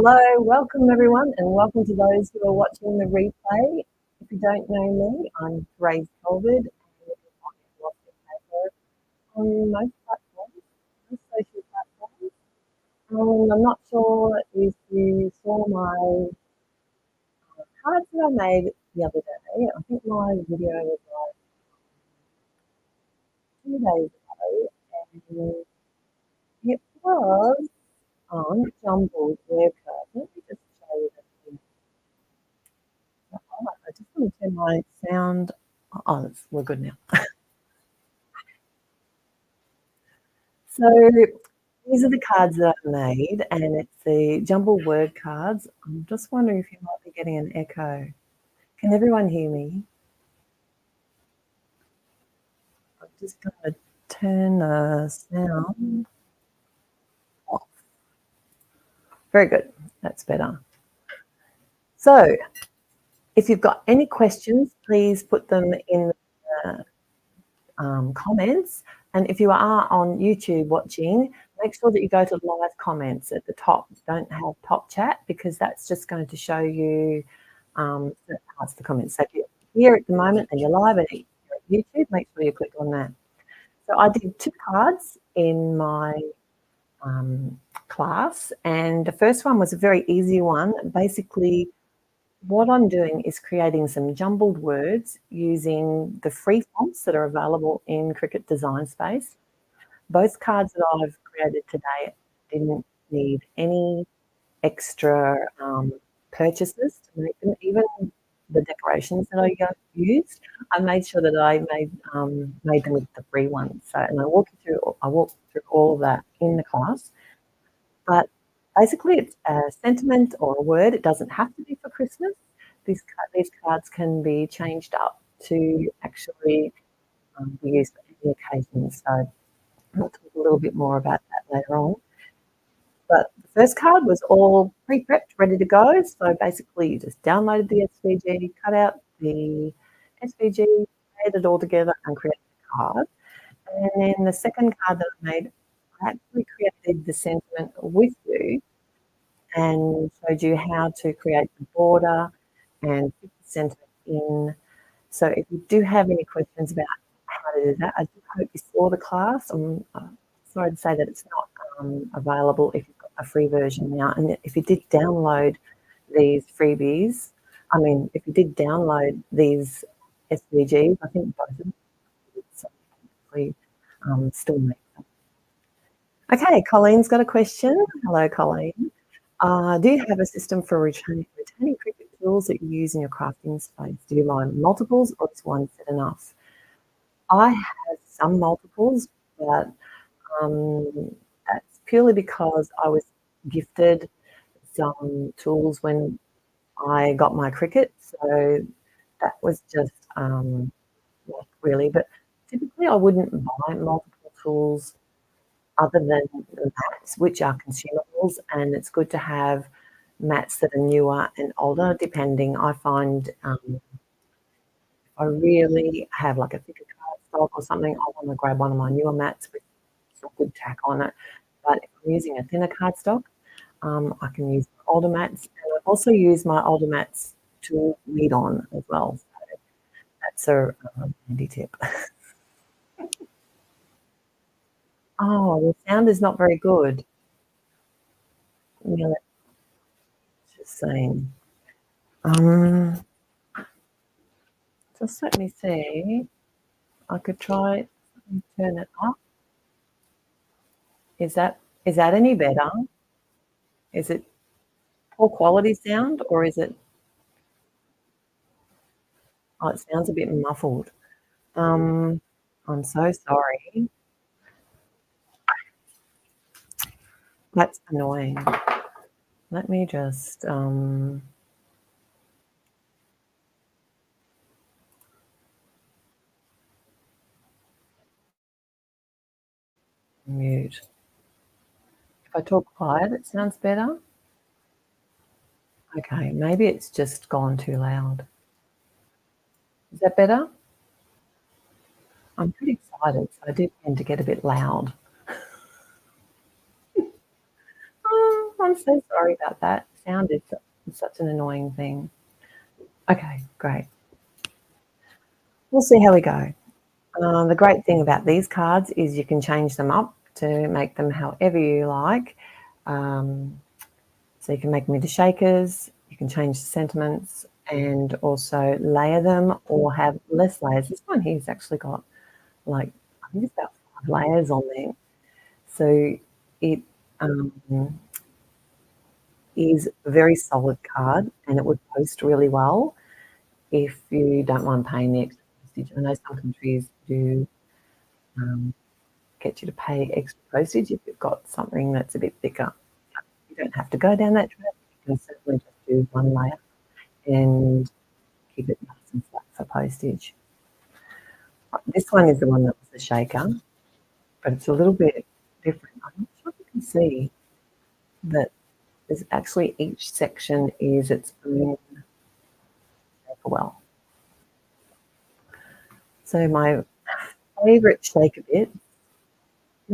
Hello, welcome everyone, and welcome to those who are watching the replay. If you don't know me, I'm Therese Calvird, and you can find me on most platforms, most social platforms. I'm not sure if you saw my cards that I made the other day. I think my video was like 2 days ago, and it was on jumbled word cards. Let me just show you that. I just want to turn my sound. Oh, we're good now. So these are the cards that I've made, and it's the jumbled word cards. I'm just wondering if you might be getting an echo. Can everyone hear me? I'm just going to turn the sound off. Very good. That's better. So if you've got any questions, please put them in the comments. And if you are on YouTube watching, make sure that you go to live comments at the top. Don't have top chat, because that's just going to show you certain parts of the comments. So if you're here at the moment and you're live and you're at YouTube, make sure you click on that. So I did 2 cards in my class, and the first one was a very easy one. Basically, what I'm doing is creating some jumbled words using the free fonts that are available in Cricut Design Space. Both cards that I've created today didn't need any extra purchases to make them. Even the decorations that I used, I made sure that I made them with the free ones. So, and I walk through all of that in the class. But basically, it's a sentiment or a word. It doesn't have to be for Christmas. These cards can be changed up to actually be used for any occasion. So I'll talk a little bit more about that later on. But the first card was all pre-prepped, ready to go. So basically, you just downloaded the SVG, cut out the SVG, add it all together, and create the card. And then the second card that I made, I actually created the sentiment with you and showed you how to create the border and put the sentiment in. So if you do have any questions about how to do that, I do hope you saw the class. I'm sorry to say that it's not available if you've got a free version now. And if you did download these freebies, if you did download these SVGs, I think both of them still make them. Okay, Colleen's got a question. Hello, Colleen. Do you have a system for retaining Cricut tools that you use in your crafting space? Do you mind multiples, or is one set enough? I have some multiples, but that's purely because I was gifted some tools when I got my Cricut, so that was just really. But typically, I wouldn't buy multiple tools other than the mats, which are consumables, and it's good to have mats that are newer and older, depending. I find if I really have like a thicker cardstock or something, I want to grab one of my newer mats with some good tack on it. But if I'm using a thinner cardstock, I can use older mats, and I also use my older mats to weed on as well. So that's a handy tip. Oh, the sound is not very good. Yeah, just saying. Just let me see. I could try and turn it up. Is that any better? Is it poor quality sound, or is it? Oh, it sounds a bit muffled. I'm so sorry. That's annoying. Let me just mute. If I talk quiet, it sounds better. Okay, maybe it's just gone too loud. Is that better? I'm pretty excited, so I do tend to get a bit loud. Oh, I'm so sorry about that. sound is such an annoying thing. Okay, great. We'll see how we go. The great thing about these cards is you can change them up to make them however you like. So you can make them into shakers, you can change the sentiments, and also layer them or have less layers. This one here's actually got like, I think it's about 5 layers on there. So it is a very solid card, and it would post really well if you don't mind paying the extra postage. I know some countries do get you to pay extra postage if you've got something that's a bit thicker. You don't have to go down that track. You can certainly just do one layer and keep it nice and flat for postage. This one is the one that was the shaker, but it's a little bit different. I'm not sure if you can see that there's actually each section is its own shaker well. So my favourite shaker bit,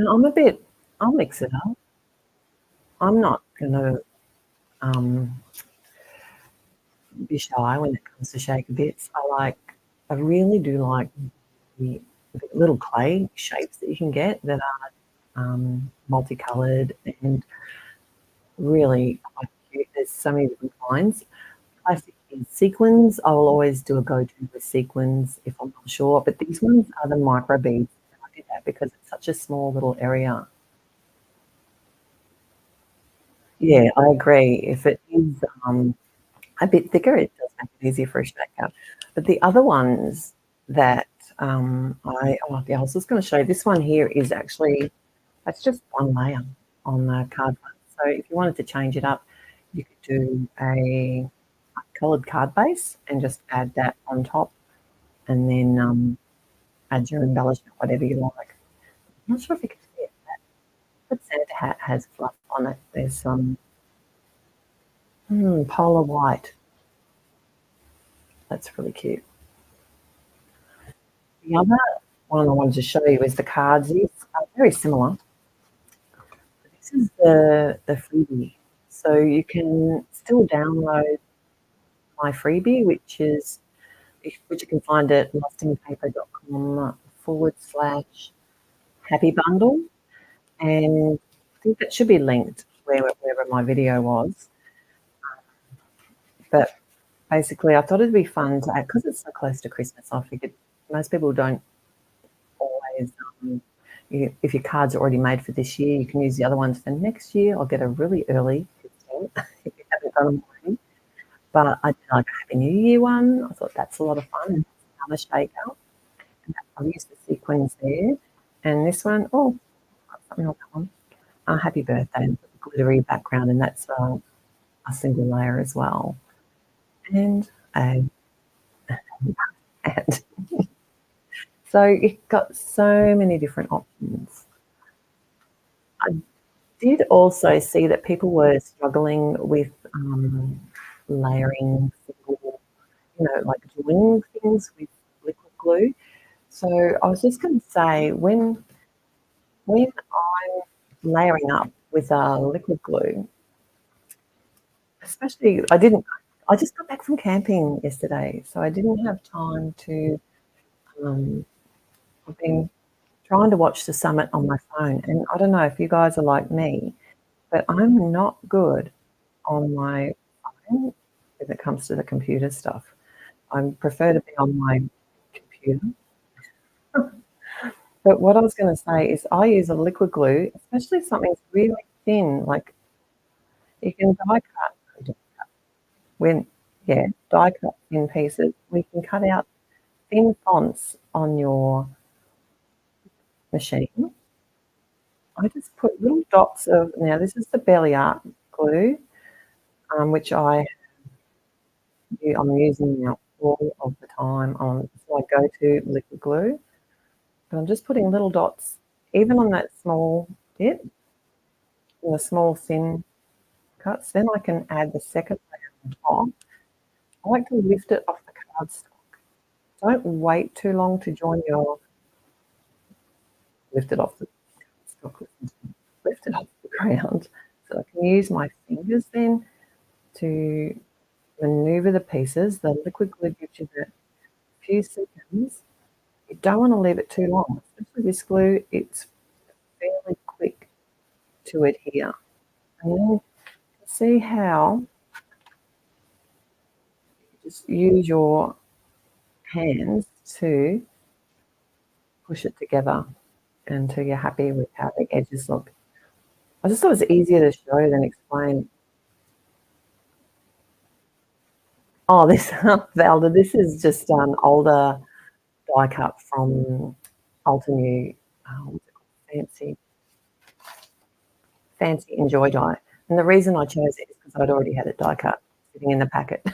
I'll mix it up. I'm not going to be shy when it comes to shaker bits. I really do like the little clay shapes that you can get that are multicoloured and really quite cute. There's so many different kinds. Plastic is sequins. I will always do a go-to with sequins if I'm not sure, but these ones are the micro beads. I did that because it's such a small little area. Yeah, I agree. If it is a bit thicker, it does make it easier for a shaker. But the other ones that I was just going to show you, this one here is actually, that's just one layer on the card front. So if you wanted to change it up, you could do a coloured card base and just add that on top, and then add your embellishment, whatever you like. I'm not sure if you can see it. That Santa hat has fluff on it. There's some polar white. That's really cute. The other one I wanted to show you is the cards. These are very similar. This is the freebie. So you can still download my freebie, which you can find at lustingpaper.com/happy bundle. And I think that should be linked wherever my video was. But basically, I thought it'd be fun to add, because it's so close to Christmas. I figured most people don't always, if your card's are already made for this year, you can use the other ones for next year or get a really early discount if you haven't done them already. But I did like a Happy New Year one. I thought that's a lot of fun. And another shaker. And I've used the sequins there. And this one, got something on that one. Happy Birthday, with a glittery background, and that's a single layer as well. And and so you've got so many different options. I did also see that people were struggling with layering single, like joining things with liquid glue. So I was just going to say, when I'm layering up with liquid glue, especially, I just got back from camping yesterday, so I didn't have time to, I've been trying to watch the summit on my phone, and I don't know if you guys are like me, but I'm not good on my phone when it comes to the computer stuff. I prefer to be on my computer. But what I was going to say is I use a liquid glue, especially if something's really thin, like you can when, die cut thin pieces. We can cut out thin fonts on your machine. I just put little dots of, now this is the Belly Art glue, which I'm using now all of the time on, so I go to liquid glue. But I'm just putting little dots, even on that small bit, the small thin cuts. Then I can add the second layer on top. I like to lift it off the cardstock. Don't wait too long to join your, lift it off the cardstock, lift it off the ground. So I can use my fingers then to maneuver the pieces. The liquid glue gives you that few seconds. You don't want to leave it too long, especially this glue. It's fairly quick to adhere. And then see how you just use your hands to push it together until you're happy with how the edges look. I just thought it was easier to show than explain. Oh, this Valda, this is just an older die cut from Altenew, what's it called? Fancy Enjoy die. And the reason I chose it is because I'd already had it die cut sitting in the packet.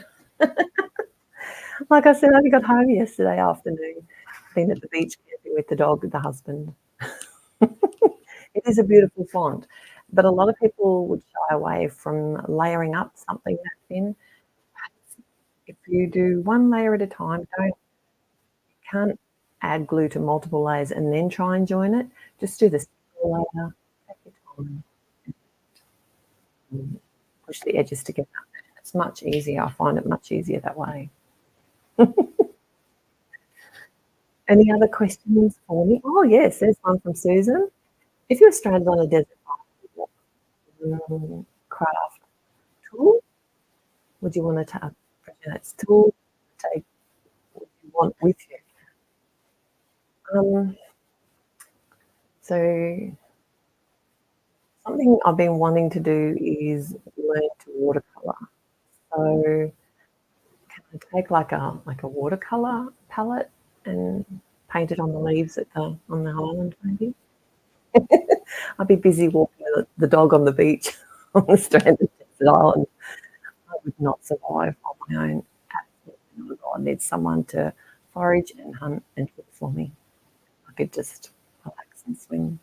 Like I said, I only got home yesterday afternoon, been at the beach camping with the dog, the husband. It is a beautiful font, but a lot of people would shy away from layering up something that thin. If you do one layer at a time, you can't add glue to multiple layers and then try and join it. Just do the single layer, take your time, and push the edges together. It's much easier. I find it much easier that way. Any other questions for me? Oh, yes, there's one from Susan. If you're stranded on a desert island, craft tool, would you want to take tool? Take what you want with you. So something I've been wanting to do is learn to watercolor. So can I take like a watercolor palette and paint it on the leaves on the island, maybe? I'd be busy walking the dog on the beach on the stranded desert island. I would not survive on my own. Absolutely not. I need someone to forage and hunt and cook for me. I could just relax and swim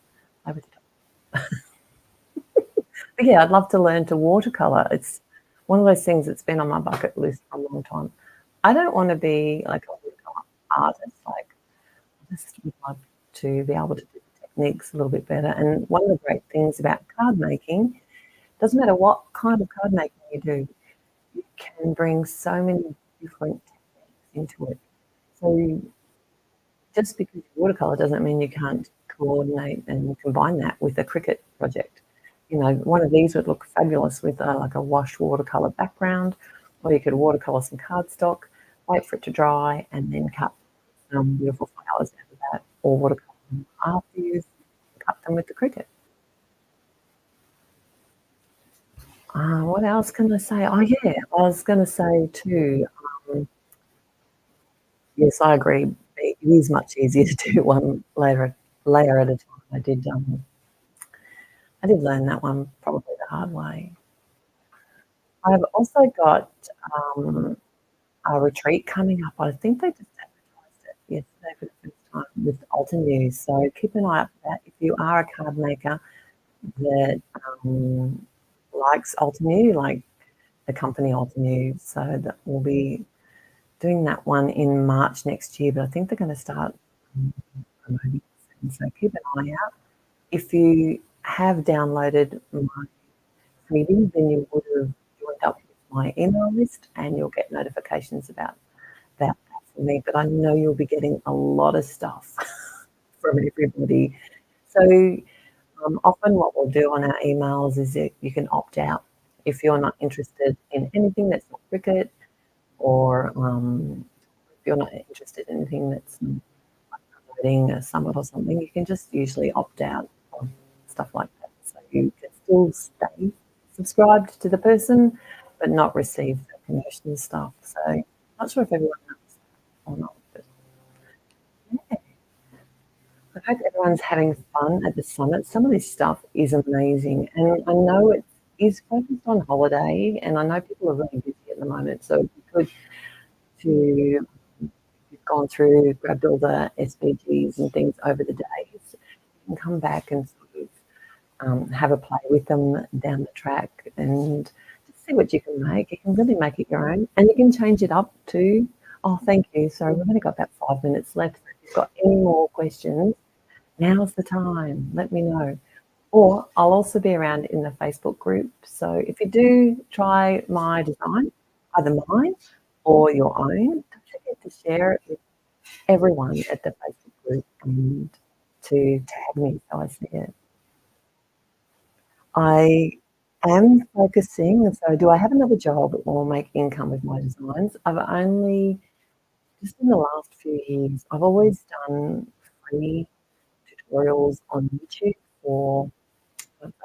over the top. But yeah, I'd love to learn to watercolor. It's one of those things that's been on my bucket list for a long time. I don't want to be like a watercolor artist. Like, I just would love to be able to do the techniques a little bit better. And one of the great things about card making, doesn't matter what kind of card making you do, you can bring so many different techniques into it. So just because you watercolor doesn't mean you can't coordinate and combine that with a Cricut project. You know, one of these would look fabulous with like a washed watercolor background, or you could watercolor some cardstock, wait for it to dry, and then cut some beautiful flowers out of that, or watercolor them after you've cut them with the Cricut. What else can I say? Oh, yeah, I was going to say too, yes, I agree. It is much easier to do one layer at a time. I did learn that one probably the hard way. I've also got a retreat coming up. I think they just advertised it yesterday for the first time with Altenew. So keep an eye out for that. If you are a card maker that likes Altenew, like the company Altenew, so that we'll be doing that one in March next year. But I think they're going to start promoting it soon. So keep an eye out. If you have downloaded my freebie, then you would have joined up with my email list and you'll get notifications about that from me. But I know you'll be getting a lot of stuff from everybody. So often what we'll do on our emails is that you can opt out if you're not interested in anything that's not Cricut, or if you're not interested in anything that's like promoting a summit or something, you can just usually opt out of stuff like that. So you can still stay subscribed to the person, but not receive the promotional stuff. So I'm not sure if everyone knows that or not. But yeah. I hope everyone's having fun at the summit. Some of this stuff is amazing. And I know it is focused on holiday, and I know people are really busy at the moment. So it'd be good to, you've gone through, grabbed all the SPGs and things over the days, you can come back and sort of have a play with them down the track and just see what you can make. You can really make it your own, and you can change it up too. Oh, thank you. Sorry, we've only got about 5 minutes left. If you've got any more questions, now's the time. Let me know. Or I'll also be around in the Facebook group. So if you do try my design, either mine or your own, don't forget to share it with everyone at the Facebook group and to tag me so I see it. I am focusing, so do I have another job or make income with my designs? I've only, just in the last few years, I've always done free tutorials on YouTube for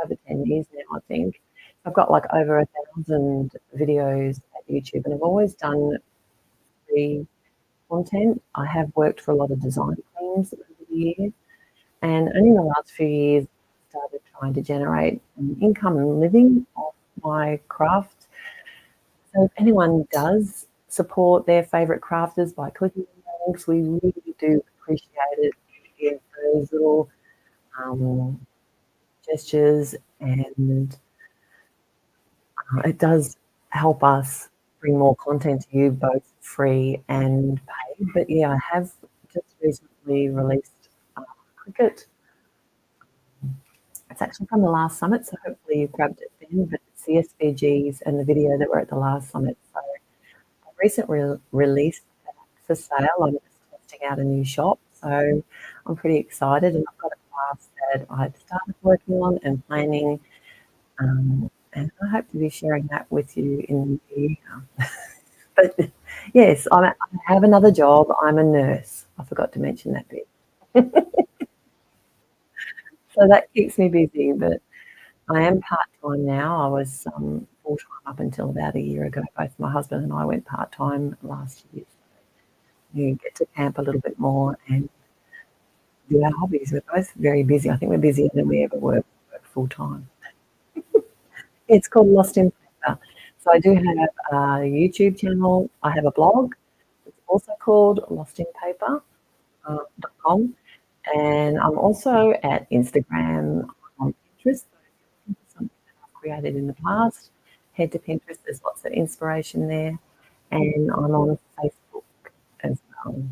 over 10 years now, I think. I've got like over 1,000 videos at YouTube, and I've always done free content. I have worked for a lot of design teams over the years, and only in the last few years, I started trying to generate an income and living off my craft. So if anyone does support their favourite crafters by clicking on the links, we really do appreciate it. Yeah, those little um, gestures, and it does help us bring more content to you, both free and paid. But yeah, I have just recently released cricket. It's actually from the last summit, so hopefully you grabbed it then. But it's the SVGs and the video that were at the last summit. So I recently released that for sale. I'm just testing out a new shop, so I'm pretty excited. And I've got a class that I've started working on and planning. And I hope to be sharing that with you in the new year. But yes, I have another job. I'm a nurse. I forgot to mention that bit. So that keeps me busy, but I am part-time now. I was full-time up until about a year ago. Both my husband and I went part-time last year. You get to camp a little bit more and do our hobbies. We're both very busy. I think we're busier than we ever work full-time. It's called Lost in Paper. So I do have a YouTube channel. I have a blog. It's also called lostinpaper.com. And I'm also at Instagram, on Pinterest. So if you're looking for something that I've created in the past, head to Pinterest. There's lots of inspiration there. And I'm on Facebook as well.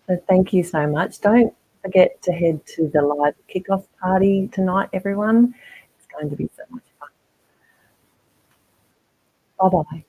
So thank you so much. Don't forget to head to the live kickoff party tonight, everyone. It's going to be so much fun. Bye bye.